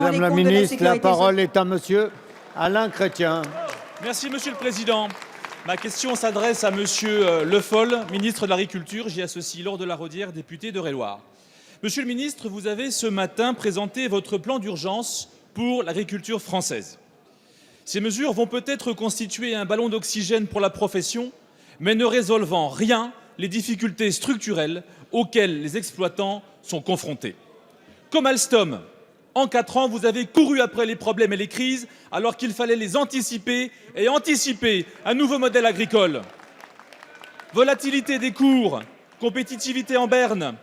Madame la ministre, la parole est à monsieur Alain Chrétien. Merci, Monsieur le Président. Ma question s'adresse à Monsieur Le Foll, ministre de l'Agriculture. J'y associe Laure de la Raudière, député d'Eure-et-Loir. Monsieur le ministre, vous avez ce matin présenté votre plan d'urgence pour l'agriculture française. Ces mesures vont peut-être constituer un ballon d'oxygène pour la profession, mais ne résolvent en rien les difficultés structurelles auxquelles les exploitants sont confrontés. Comme Alstom, en 4 ans, vous avez couru après les problèmes et les crises alors qu'il fallait les anticiper et anticiper un nouveau modèle agricole. Volatilité des cours, compétitivité en berne,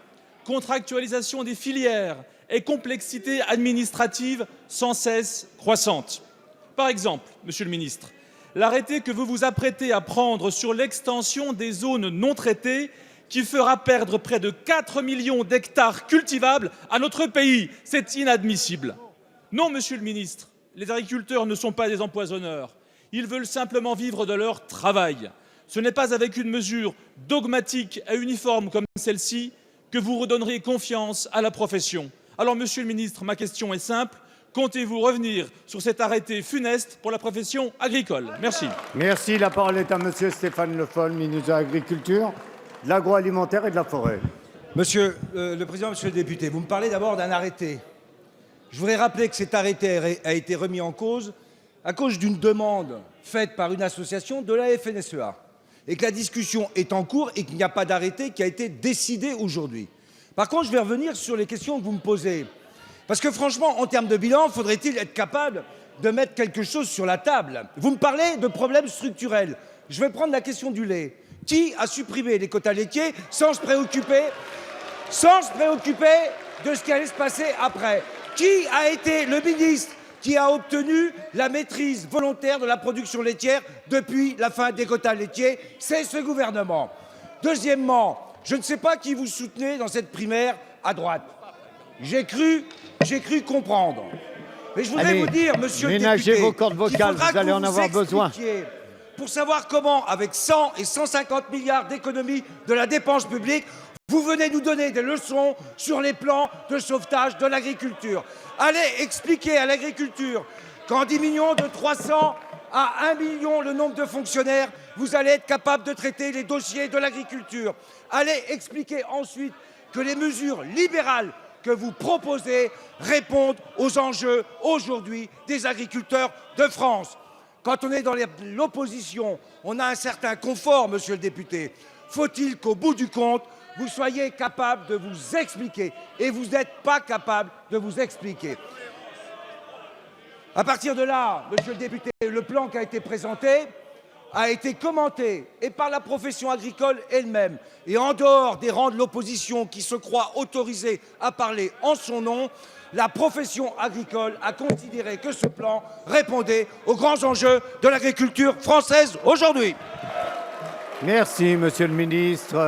contractualisation des filières et complexité administrative sans cesse croissante. Par exemple, Monsieur le ministre, l'arrêté que vous vous apprêtez à prendre sur l'extension des zones non traitées qui fera perdre près de 4 millions d'hectares cultivables à notre pays. C'est inadmissible. Non, Monsieur le ministre, les agriculteurs ne sont pas des empoisonneurs. Ils veulent simplement vivre de leur travail. Ce n'est pas avec une mesure dogmatique et uniforme comme celle-ci que vous redonnerez confiance à la profession. Alors, Monsieur le ministre, ma question est simple. Comptez-vous revenir sur cet arrêté funeste pour la profession agricole? Merci. Merci. La parole est à monsieur Stéphane Le Foll, ministre de l'Agriculture, de l'Agroalimentaire et de la Forêt. Monsieur le Président, Monsieur le député, vous me parlez d'abord d'un arrêté. Je voudrais rappeler que cet arrêté a été remis en cause à cause d'une demande faite par une association de la FNSEA et que la discussion est en cours et qu'il n'y a pas d'arrêté qui a été décidé aujourd'hui. Par contre, je vais revenir sur les questions que vous me posez. Parce que franchement, en termes de bilan, faudrait-il être capable de mettre quelque chose sur la table? Vous me parlez de problèmes structurels. Je vais prendre la question du lait. Qui a supprimé les quotas laitiers sans se préoccuper de ce qui allait se passer après? Qui a été le ministre qui a obtenu la maîtrise volontaire de la production laitière depuis la fin des quotas laitiers? C'est ce gouvernement. Deuxièmement, je ne sais pas qui vous soutenez dans cette primaire à droite. J'ai cru comprendre. Mais je voudrais vous dire, monsieur le député, ménagez vos cordes vocales, vous allez en avoir besoin. Pour savoir comment, avec 100 et 150 milliards d'économies de la dépense publique, vous venez nous donner des leçons sur les plans de sauvetage de l'agriculture. Allez expliquer à l'agriculture qu'en diminuant de 300 à 1 million le nombre de fonctionnaires, vous allez être capable de traiter les dossiers de l'agriculture. Allez expliquer ensuite que les mesures libérales que vous proposez répondent aux enjeux aujourd'hui des agriculteurs de France. Quand on est dans l'opposition, on a un certain confort, monsieur le député. Faut-il qu'au bout du compte, vous soyez capable de vous expliquer? Et vous n'êtes pas capable de vous expliquer. À partir de là, monsieur le député, le plan qui a été présenté a été commenté et par la profession agricole elle-même. Et en dehors des rangs de l'opposition qui se croient autorisés à parler en son nom, la profession agricole a considéré que ce plan répondait aux grands enjeux de l'agriculture française aujourd'hui. Merci, monsieur le ministre.